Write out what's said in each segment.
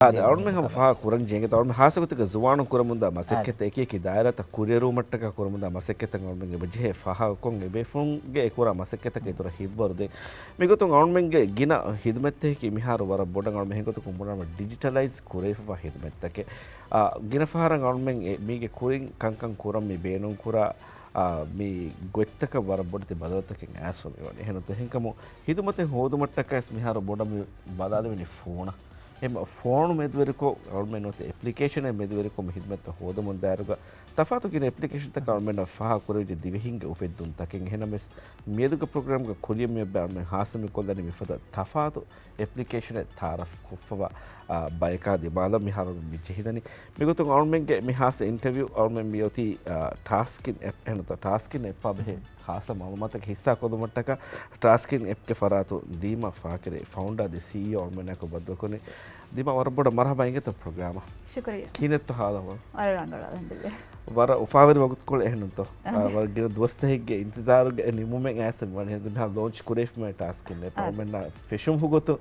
ಅವನ ಫಾ ಕುರಂ ಜೇಂಗೆ ತವನ ಹಾಸಗುತ್ತಿಗೆ ಜುವಾನು ಕುರಮುಂದ ಮಸೆಕ್ಕೆತ ಏಕೇಕಿ ದಾಯರತ ಕುರಿಯರು ಮಟ್ಟಕ ಕುರಮುಂದ ಮಸೆಕ್ಕೆತ ಅವನಿಗೆ ಬಜೆ ಫಹಾ ಕೊಂಗೆ ಬೇಫುಂಗೆ ಕುರ ಮಸೆಕ್ಕೆತ ಇತರ ಹಿಬ್ಬರುದೆ ಮಿಗೊತ್ತು ಅವನಿಗೆ ಗಿನ ಹಿದ್ಮೆತ್ತೆ ಕಿ ಮಿಹಾರು ವರ ಬೋಡ ಅವನ ಹೆಂಗೊತ್ತು ಕುಂಬುನ ಡಿಜಿಟಲೈಸ್ ಕುರೇಫ ಹಿದ್ಮೆತ್ತಕ್ಕೆ ಗಿನ ಫಹಾರ ಅವನಿಗೆ ಮೀಗೆ ಕುರಿಂ ಕಂಕಂ ಕುರಂ ಮಿ ಬೇನು ಕುರ මේ ගොත්තක වර බොඩති බදවත්තකින් ඇස්වම වනේ එහෙනම් තෙහින්කම හිතු මතේ හොදු මට්ටක ඇස් මිහාර බොඩම බදාදෙවෙනි ෆෝන එම ෆෝන් මෙදවරකෝ ගවර්න්මන්ට් නොත ඇප්ලිකේෂන් මෙදවරකෝ හිදමත හොදු මොන් දාරුග තෆාතු කින ඇප්ලිකේෂන් තක ගවර්න්මන්ට් ෆහා කුරෙජ දිවෙහින්ග උපෙද්දුන් තකින් එහෙනම් මෙස් මේදුක ප්‍රෝග්‍රෑම් ග කුලියම් මෙ බෑම හාසමි කොල්දනි මිෆත තෆාතු ඇප්ලිකේෂන් තාරෆ් කුෆවා බයකා දිබාල මිහාර මිචහිදනි මිගොතු ගවර්න්මන්ට් ගේ මිහාස ඉන්ටර්වියු ගවර්න්මන්ට් මියෝති ටාස්කින් ඇප් එහෙනම් ටාස්කින් ඇප් අබේ खासा मालूमात हिस्सा को मट्टा का टास्किन ऐप के फरातो धीमा फाकिर फाउंडर द सीईओ और मैंने को बदल को ने धीमा और बड़ा मरहबाएंगे तो प्रोग्राम शुक्रिया किने तो हाल हो अरे अल्हम्दुलिल्लाह वारा उफावर वक्त को ehn तो वार गिर दोस्त है के इंतजार निमु में ऐसे वन है दिन लॉन्च कुरेफ में टास्किन ऐप और मैंने फिशम हुगो तो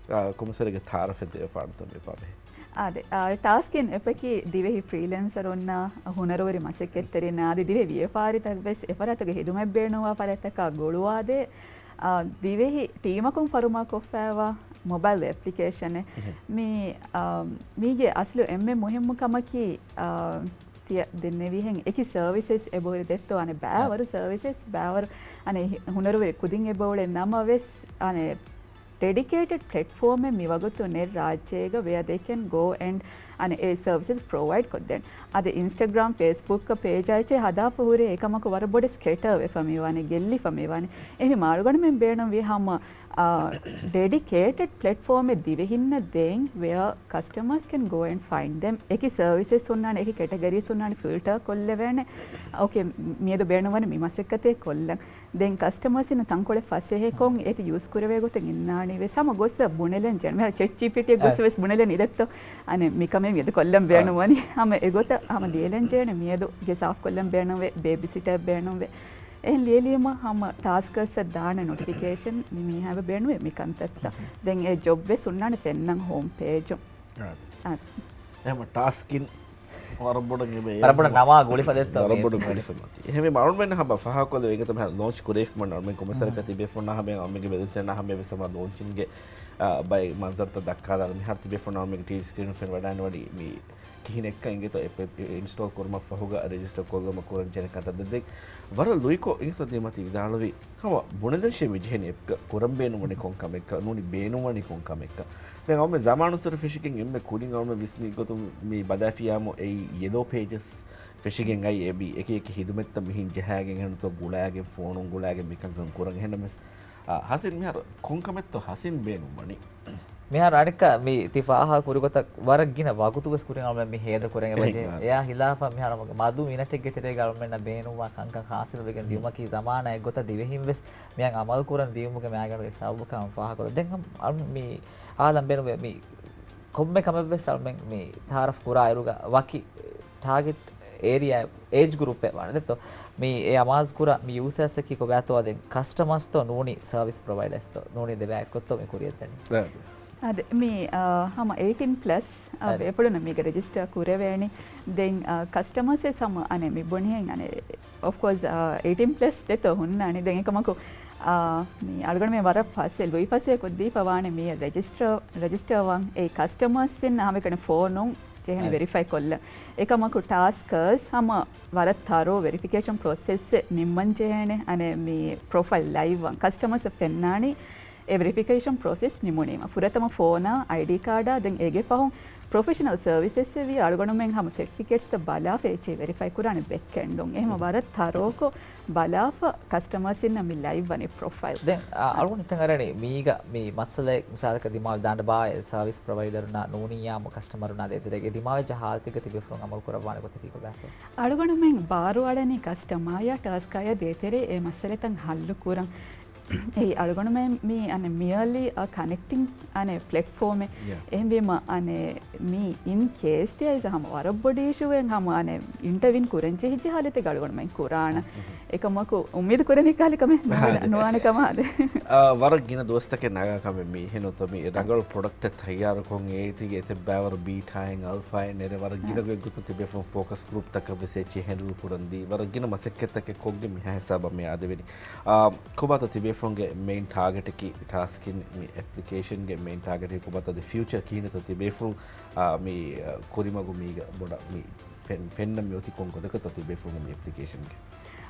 कोमसरे के थारफ दे फांतो में पावे ಅದೇ ಟಾಸ್ಕಿನ್ ಎಪಕಿ ದಿವೆಹಿ ಫ್ರೀಲಾನ್ಸರ್ ಒನ್ನ ಹುನರವರಿ ಮಸಕ್ಕೆತ್ತರಿನ ಆದಿ ದಿವೆ ವ್ಯಾಪಾರಿ ತಗ್ಬೆಸ್ ಎಫರತಗೆ ಹಿದುಮೆಬ್ಬೇಣುವ ಪರತಕ ಗೊಳುವಾದೆ ದಿವೆಹಿ ಟೀಮಕಂ ಫರುಮಾ ಕೊಫ್ಫಾವಾ ಮೊಬೈಲ್ ಅಪ್ಲಿಕೇಶನ್ ಮೀಗೆ ಅಸಲು ಎಮ್ಮೆ ಮುಹಿಮ್ಮು ಕಮಕಿ දෙන්නවිහෙන් එකි සර්විසස් එබෝල දෙත්තෝ අනේ බෑවරු සර්විසස් බෑවරු අනේ හුනරවරි කුදින් එබෝල නම වෙස් අනේ dedicated platform में मिवगुतु ने राज्येग where they can go and a services provide kodden ade Instagram Facebook ka page aiche hada pure ekama ko war bode scatter we famiwane gelli famiwane ehi marugana men beenam we ham dedicated platform में दिवेहिन्न दें where customers can go and find them eki services unnane eki categories unnane filter kollevene okay miedu beenawane mi masekkate kollan then customers in tankole fasehe kon eti use kurave goten innani we sama gossa bunelen jen me chat gpt gossa wes bunelen idetto ane mikame miedu kollan beenawane ama egota ama dielen jene miedu ge saaf kollan beenawe babysitter beenawe එහෙන් ලියලියම හැම ටාස්කර්ස් දාන notification මි හැව බේනුවේ මිකන්තත්ත දැන් ඒ job වෙස් උන්නානේ පෙන්නන් home page එහෙම tasking වරබොඩගේ මේ වරබොඩ නවා ගොලිපදෙත්ත වරබොඩ ගොලිපදෙත්ත එහෙම මාරුන් හබ ෆහකොල ඒක තමයි ලොන්ච් කුරේෆ් මන් අර්මෙන් කොමසර් කති බෙෆොන් හබ අම්මගේ බෙදුචන හබ වෙසම ලොන්චින්ගේ බයි මන්සර්ත දක්කාලා මි හර්ති බෙෆොන් අර්මගේ ටී ස්ක්‍රීන් ෆෙන් වඩාන වඩි මේ කිහිනෙක්ක ඉංගේ තෝ ඉන්ස්ටෝල් කරම ෆහුග රෙජිස්ටර් කොල්ලම කුරන් ජන කත දෙදෙක් වර ලුයිකෝ ඉංගත දෙමති දාලවි හව බුණදශේ විජහෙනේ කුරම් බේනුමනේ කොන්කම එක්ක නෝනි බේනුමනේ කොන්කම එක්ක දැන් ඔmme zamanussර ෆිෂිකින් එම්මේ කුඩින් ඔmme විස්නි ගොතු මේ බදාෆියාමෝ ඒ යෙදෝ පේජස් ෆිෂිකින් අයි එබි එක එක හිදුමෙත්ත මිහින් ජහාගෙන් හන තෝ ගුලාගෙන් ෆෝනුන් ගුලාගෙන් මිකන් කුරන් හෙන්නමස් හසින් මෙහර කොන්කමෙත්ත හසින් බේනුමනේ මෙහා රණික මේ තිෆාහා කුරුගත වරගින වගුතුවස් කුරින් අම මේ හේද කුරෙන් එබජේ එයා හිලාෆා මෙහා මග මදු මිනට් එක ගෙතරේ ගවර්න්මන්ට් න බේනුවා කංකං හාසින වෙගෙන් දියුම කී සමානය ගොත දිවෙහිම් වෙස් මෙයන් අමල් කුරන් දියුමුගේ මෙයාගෙන සව් කම් ෆාහා කොද දැන් මේ ආදම් බේනු මේ කොම්මේ කම වෙස් අල්මෙන් මේ තාරෆ් කුරා අයරුග වකි target area age group e wana detto me e amaz kura me users ki ko bato aden customers to noni service providers to noni debe ekkotto me kuriyetani ಅದೇ ಮೀ ಹಮ 18+ ಎಪ್ಪಡು ನಮಗೆ ರಿಜಿಸ್ಟರ್ ಕುರೆವೇಣಿ ದೆನ್ ಕಸ್ಟಮರ್ಸ್ ಸಮ ಅನೆ ಮಿ ಬೊಣಿಯಂ ಅನೆ ಆಫ್ ಕೋರ್ಸ್ 18+ ದೆತೋ ಹುನ್ನಾನಿ ದೆನ್ ಏಕಮಕು ಮೀ ಅಲ್ಗಣ ಮೇ ವರ ಫಾಸೆಲ್ ವೈ ಫಾಸೆ ಕೊದ್ದಿ ಪವಾನೆ ಮೀ ರಿಜಿಸ್ಟರ್ වන් ඒ කස්ටමර්ස් ඉන්න හැම කෙනෙක් ෆෝන් උන් ජෙහෙන වෙරිෆයි කොල්ල ඒකමකු ටාස්කර්ස් හැම වර තරෝ වෙරිෆිකේෂන් ප්‍රොසෙස් නිම්මන් ජෙහෙන අනේ මී profile live one customers පෙන්නානි verification process nimmunema furatama phone id card den ege pahun professional services we algonomen ham certificates the bala feche verify kurane backend on ehma warat tharoko bala for customers in mi live one profile den algon iten arane meega me masala misalaka dimal danda ba service provider na noniya mo customer na deterege dimawe jahaltika tibe from amal kurawane kote ko back algonomen baru adani customer ya task aya detere e masale tan hallu kuran ඒ අල්ගොනම මේ අනේ merely a connecting අනේ platform එහෙම අනේ මේ in case there is හම වරබ්බඩි issue එකන් හම අනේ intervene කුරෙන්ච හිජ හලෙත ගල්ගොනම කුරාන එකමක උම්මීද කරන්නේ කාලිකම නොවනකම ආද වරගින දෝස්තක නගකම මේ හෙනොතම රඟල් පොඩක්ට තයාරකොන් ඒතිගේ එත බෑවර බීටයින් අල්ෆයි නෙර වරගින ගුතු තිබේ ෆෝකස් ගරුප් තක වෙසේචි හැඩල් පුරන්දී වරගින මසක්කතක කොග්ගෙ මිහැසාබ මේ ආදවෙනි කොබත තිබේ ෆොන්ගේ මෙයින් ටාගටකි ටාස්කින් ඇපලිකේෂන්ගේ මෙයින් ටාගට කොබතද ෆියචර් කීනත තිබේෆු මේ කොරිමගු මීග බොඩ පෙන්න්න යෝති කොන්කොදක තොති බේෆුම ඇපලිකේෂන්ගේ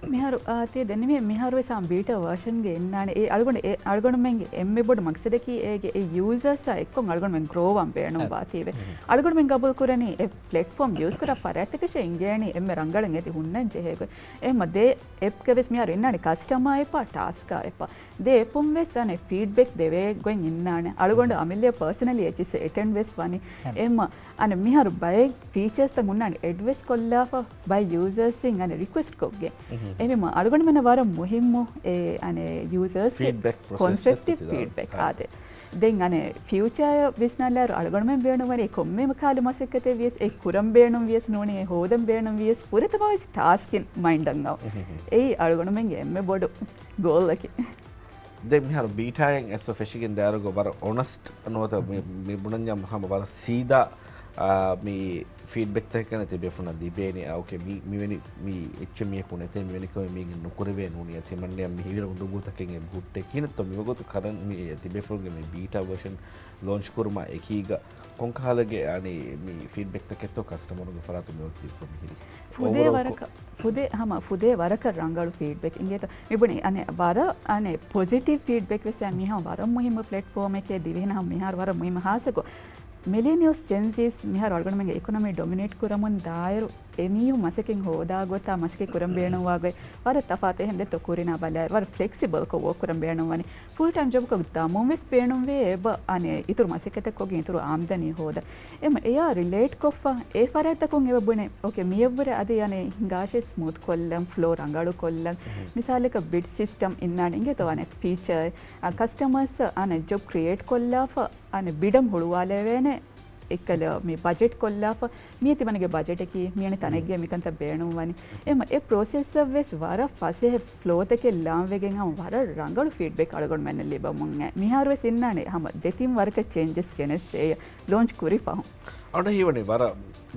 මෙහරු ආතේ දෙන්නේ මෙහරුවේ සම් බීටා වර්ෂන්ගේ එන්නානේ ඒ අල්ගොනමෙන්ගේ එම්මේ බොඩ මක්සදකි ඒගේ ඒ යූසර්ස් එක්කොන් අල්ගොනමෙන් ග්‍රෝවම් බේනෝ වාතීවේ අල්ගොනමෙන් ගබල් කරන්නේ ඒ ප්ලැට්ෆෝම් යූස් කර පරැත්තක ෂෙන්ගේනි එම්මේ රංගලන් ඇති හුන්නන් ජෙහෙක එම්මදේ එප් කවෙස් මෙහර එන්නානේ කස්ටමර් එපා ටාස්ක් එපා දේ එපොම් වෙස් අනේ ෆීඩ්බැක් දෙවේ ගොන් ඉන්නානේ අල්ගොන්ඩ අමිල්ලිය පර්සනලි එචිස් එටෙන් වෙස් වනි එම්ම අනේ මෙහරු බයි ෆීචර්ස් ත මුන්නානේ ඇඩ්වයිස් කොල්ලාෆා බයි යූසර්ස් ඉන් අනේ රික්වෙස්ට් කොග්ගේ එමෙම අලුගොනමන වර මුහිම්මු ඒ අනේ යූසර්ස් කොන්ස්ට්‍රක්ටිව් ෆීඩ්බැක් ආදේ දෙන් අනේ ෆියුචර් විස්නල්ලාර අලුගොනමෙන් බේනුවනේ කොම්මෙම කාලෙ මසෙක්කතේ වියස් ඒ කුරම් බේනුම් වියස් නෝනේ හෝදම් බේනුම් වියස් පුරතම ටාස්කින් මයින්ඩන් නව ඒ අලුගොනමෙන් එම්මේ බොඩ ගෝල් එකේ දෙ මිහර බීටායෙන් ඇස් ෆෙෂිගෙන් දාරගෝ බර ඔනස්ට් නොත මේ බුණන්ජම් හම බර සීදා මේ ෆීඩ්බෙක් තකන තිබෙෆුන දිබේනේ ඕකේ මිවෙනි මේ එච්චමියකුණ තේ මිවෙනික මේ නොකරවේ නුනිය තෙමන්නේ මිහිර උඩුගු තකෙන් බුට්ටේ කිනතො මිවගොතු කරන් මේ තිබෙෆුගේ මේ බීටා වර්ෂන් ලොන්ච් කුරුමා එකීග කොන්කාලගේ අනේ මේ ෆීඩ්බෙක් තකෙතෝ කස්ටමරුගේ ෆරාතු මෙවති පුදේ වරක රංගලු ෆීඩ්බෙක් ඉංගේත මිබුණේ අනේ වර අනේ පොසිටිව් ෆීඩ්බෙක් වෙසන් මිහා වර මුහිම ප්ලැට්ෆෝම් එකේ දිවෙන හම් මිහාර වර මුහිම හාසකෝ මිලේනියල්ස් ජෙන්සීස් මිහාර ඔල්ගොනමගේ ඉකොනොමි ඩොමිනේට් කරමුන් දායරු එමියු මසකින් හෝදා ගොතා මසකේ කුරම් බේනුවාගේ වර තපාතේ හෙන්දේ තොකුරිනා බලය වර ෆ්ලෙක්සිබල් කෝ වෝ කුරම් බේනුවනි ෆුල් ටයිම් ජොබ් කෝ දාමුම් වෙස් බේනුම් වේ එබ අනේ ඉතුරු මසකෙත කොගේ ඉතුරු ආම්දනි හෝද එම එයා රිලේට් කොෆා ඒ ෆරෙත කොන් එබ බුනේ ඕකේ මියවර අද යනේ හිඟාෂේ ස්මූත් කොල්ලම් ෆ්ලෝ රංගලු කොල්ලම් මිසාලක බිඩ් සිස්ටම් ඉන්නානේ ඉංගේ තවනේ ෆීචර් කස්ටමර්ස් අනේ ජොබ් ක්‍රියේට් කොල්ලාෆා අනේ බිඩම් හොළුවාලේ වේනේ එකල මේ බජෙට් කොල්ලාප මිය තිබනගේ බජෙට එකී මියන තනගිය මිකන්ත බේනුම් වනි එම ඒ ප්‍රොසෙස් වෙස් වර ෆසේ ෆ්ලෝත් එකේ ලාම් වෙගෙන් හම වර රංගලු ෆීඩ්බැක් අලගොන් මැන්න ලිබමුන් මිහාර වෙස් ඉන්නානේ හම දෙතින් වරක චේන්ජස් කෙනෙස් ඒ ලොන්ච් කුරි පහු අඩ හිවනේ වර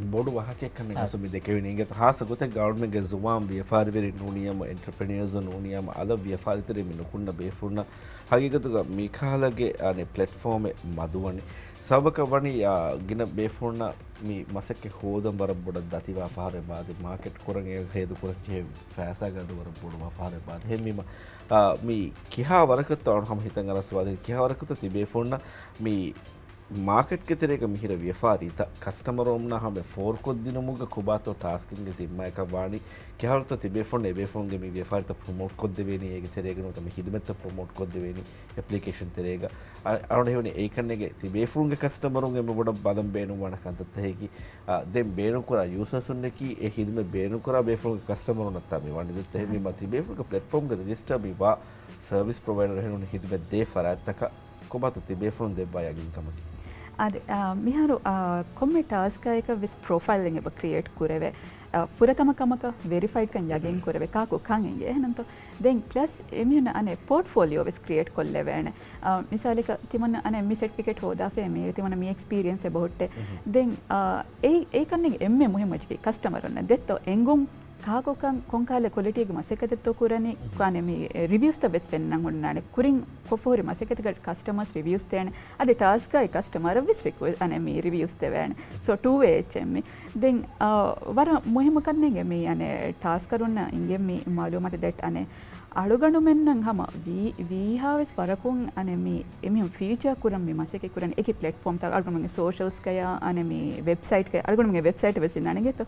බොඩු වහකෙක් කන්නේ අසුමි දෙකවෙන ඉංගත හාස ගොත ගවර්න්මන්ට්ගේ සුවාම් ව්‍යාපාරිවරි නෝනියම එන්ටර්ප්‍රෙනියර්ස් නෝනියම අද ව්‍යාපාරිතරි මිනුකුන්න බේෆුන්න හගිගතුග මිකාලගේ අනේ ප්ලැට්ෆෝම් මදුවනි සබක වනි ගින බේෆුන්න මේ මසක හෝදම් බර බොඩ දතිවා පාර බාද මාකට් කරගේ හේතු කරච්චේ ෆෑසා ගඩු වර බොඩ පාර බාද හෙමීම මේ කිහා වරකත් අවුන් හම හිතන් අරසවාද කිහා වරකත් තිබේෆුන්න මේ ಮಾರ್ಕೆಟ್ ಗೆ ತೆರೆಗ ಮಿಹಿರ ವ್ಯಾಪಾರಿತ ಕಸ್ಟಮರ್ ಒಮ್ನ ಹಮೆ ಫೋರ್ ಕೊದ್ದಿನ ಮುಗ ಕುಬಾತೋ ಟಾಸ್ಕಿಂಗ್ ಗೆ ಸಿಮ್ಮಾ ಕ ಬಾಣಿ ಕೆಹರ್ತ ತಿಬೆ ಫೋನ್ ಎಬೆ ಫೋನ್ ಗೆ ಮಿ ವ್ಯಾಪಾರಿತ ಪ್ರಮೋಟ್ ಕೊದ್ದೆವೇನಿ ಹೇಗೆ ತೆರೆಗ ನೋ ತಮ ಹಿದಮೆತ್ತ ಪ್ರಮೋಟ್ ಕೊದ್ದೆವೇನಿ ಅಪ್ಲಿಕೇಶನ್ ತೆರೆಗ ಅರಣ ಹೇವನಿ ಏಕನ್ನೆಗೆ ತಿಬೆ ಫೋನ್ ಗೆ ಕಸ್ಟಮರ್ ಗೆ ಮೆ ಬಡ ಬಾದಂ ಬೇನು ಮಾಡಕಂತ ಹೇಗಿ ದೆಂ ಬೇನು ಕೊರ ಯೂಸರ್ಸ್ ಉನ್ನಕಿ ಎ ಹಿದಮೆ ಬೇನು ಕೊರ ಬೆ ಫೋನ್ ಗೆ ಕಸ್ಟಮರ್ ಉನ್ನತ ಮಿ ವಾಣಿ ದೆ ಮಿ ಮತಿ ಬೆ ಫೋನ್ ಗೆ ಪ್ಲಾಟ್ಫಾರ್ಮ್ ಗೆ ರಿಜಿಸ್ಟರ್ ಬಿ ವಾ ಸರ್ವಿಸ್ ಪ್ರೊವೈಡರ್ ಹೇನು ಹಿದಮೆ ದೆ ಫರಾತಕ ಕುಬಾತು ತಿಬೆ ಫೋನ್ ದೆ ಬಾ ಯಾಗಿನ್ ಕಮಕಿ අද මිහාරු කොම්මේ ටාස්ක් එක විස් ප්‍රොෆයිල් එක ක්‍රියේට් කරවේ පුරතමකමක වෙරිෆයිඩ් කන් යගෙන් කරවේ කාකු කන් එගේ එහෙනම් දෙන් ප්ලස් එමින අනේ පෝර්ට්ෆෝලියෝ විස් ක්‍රියේට් කොල්ලේ වේන මිසාලික තිමන අනේ මි සර්ටිෆිකේට් හොදා ෆේ මේ තිමන මි එක්ස්පීරියන්ස් එබෝට් දෙන් ඒ කන්නේ එම්මේ මුහිමචි කස්ටමර් න දෙත්තෝ එංගුම් කාකොකන් කොන්කාල ක්වලිටි එක මසෙකතෙත්තෝ කුරණි කානේ මේ රිවිව්ස් ත බෙස් පෙන්නන් හොන්නානේ කුරින් කොෆෝරි මසෙකතක කස්ටමර්ස් රිවිව්ස් තේන අද ටාස්ක් එක කස්ටමර් විස් රික්වෙස්ට් අනේ මේ රිවිව්ස් තේවන සෝ ටු වේ එච්එම් දෙන් වර මුහිම කන්නේ මේ අනේ ටාස්ක් කරුන්න ඉංගෙ මේ මාළුමත දෙට් අනේ අලුගණු මෙන්නන් හම වී හාවස් වරකුන් අනේ මේ එමිම් ෆීචර් කුරම් මේ මසෙක කුරන් එකේ ප්ලැට්ෆෝම් ත අලුගණුගේ සෝෂල්ස් කය අනේ මේ වෙබ්සයිට් කය අලුගණුගේ වෙබ්සයිට් වෙසින් අනේගෙත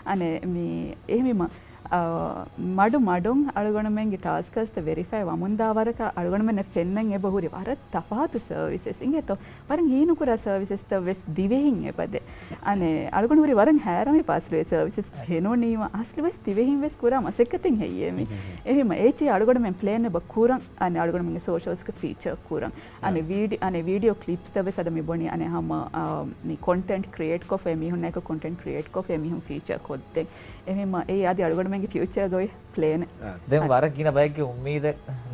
අනේ මේ එහෙමම මඩුන් අලුගණුමෙන්ගේ ටාස්කස්ට වෙරිෆයි වමුන්දාවරක අලුගණුමෙන් ෆෙන්නන් එබහුරි වර තපාතු සර්විසස් ඉංගෙතෝ වරන් හීනු කුරා සර්විසස් ත වෙස් දිවෙහින් එපද අනේ අලුගණුරි වරන් හැරමි පාස්ලේ සර්විසස් හෙනෝනීම අස්ලි වෙස් දිවෙහින් වෙස් කුරා මසෙකතින් හෙයේමි එහෙම ඒචි අලුගණුමෙන් ප්ලේන් එබ කුරන් අනේ අලුගණුමෙන්ගේ සෝෂල්ස් ක ෆීචර් කුරන් අනේ වීඩියෝ ක්ලිප්ස් ත වෙස් අද මි බොනි අනේ හම මේ කොන්ටෙන්ට් ක්‍රියේට් කොෆේ මිහුන් එක කොන්ටෙන්ට් ක්‍රියේට් කොෆේ මිහුන් ෆීචර් කොද්දේ එහෙම ඒ ආදී අලුගණුමෙන්ගේ ෆියුචර් ගොයි ප්ලේන දැන් වර කියන බයගේ උම්මීද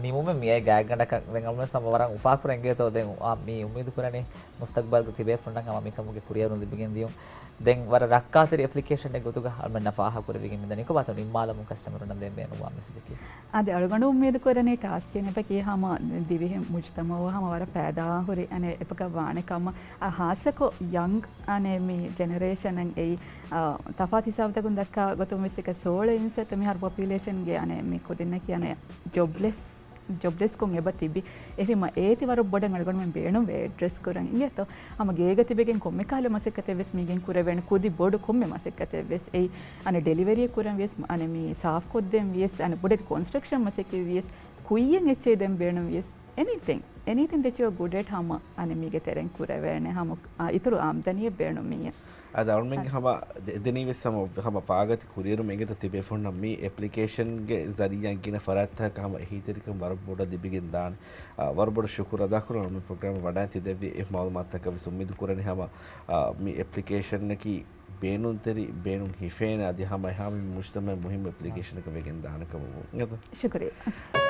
නිමුම මියයි ගෑගඩක දැන් අම්ම සමවරන් උෆාක් කරංගේ තෝ දැන් මේ උම්මීද කරන්නේ මුස්තක්බල් තිබේ ෆොන්ඩන් අම මිකමුගේ කුරියරුන් දිබගෙන් දියුම් දැන් වර රක්කාතර ඇප්ලිකේෂන් එක ගොතුක අල්මන්න ෆාහ කරවිගෙන් මෙදන් එක බත නිම්මාලමු කස්ටමර් නම් දැන් බේනවා මෙසේජ් එකේ අද අලගොඩ උම්මීද කරන්නේ ටාස්කින් එප කීහම දිවිහි මුජ්තමව හම වර පෑදා හොරි අනේ එපක වාණකම ಹಾಸಕೋ ಯಂಗ್ ಅನೆ ಮಿ ಜನರೇಷನ್ ಅಂಗ್ ಎಯಿ ತಫಾತ್ ಹಿಸಾಬತಗುನ್ ದಕ್ಕ ಗೊತ್ತು ಮಿಸಿಕ ಸೋಳೆ ಇನ್ಸೆತ್ ಮಿ ಹರ್ ಪಾಪ್ಯುಲೇಷನ್ ಗೆ ಅನೆ ಮಿ ಕೊದಿನ್ನ ಕಿ ಅನೆ ජොබ්ලෙස් කොන් එබ තිබි එහිම ඒති වර බොඩන් අල්ගොන් මෙන් බේණු වේ ඩ්‍රෙස් කරන් ඉයතෝ අම ගේග තිබෙගෙන් කොම්මෙ කාලෙ මසෙක්කතේ වෙස් මීගෙන් කුර වෙන කුදි බොඩ කොම්මෙ මසෙක්කතේ වෙස් එයි අනේ ඩෙලිවරි කුරන් වෙස් අනේ මී සාෆ් කොද්දෙන් වෙස් අනේ බොඩ කන්ස්ට්‍රක්ෂන් මසෙක්කේ වෙස් කුයියෙන් එච්චේ දෙම් බේණු වෙස් anything that you are good at hama ane mige teren kurevene hama ituru amdaniye beenu miye ada almen hama deni vesam hama paagati kuriyeru menge to tibe phone mi application ge zariyan gina faratta hama hitirikam war boda dibigen dan war boda shukura da kurana mi program wada tidevi e malumat ka visumid kurani hama mi application ki beenun teri beenun hifena adi hama hama mujtama muhim application ka vegen dan ka shukriya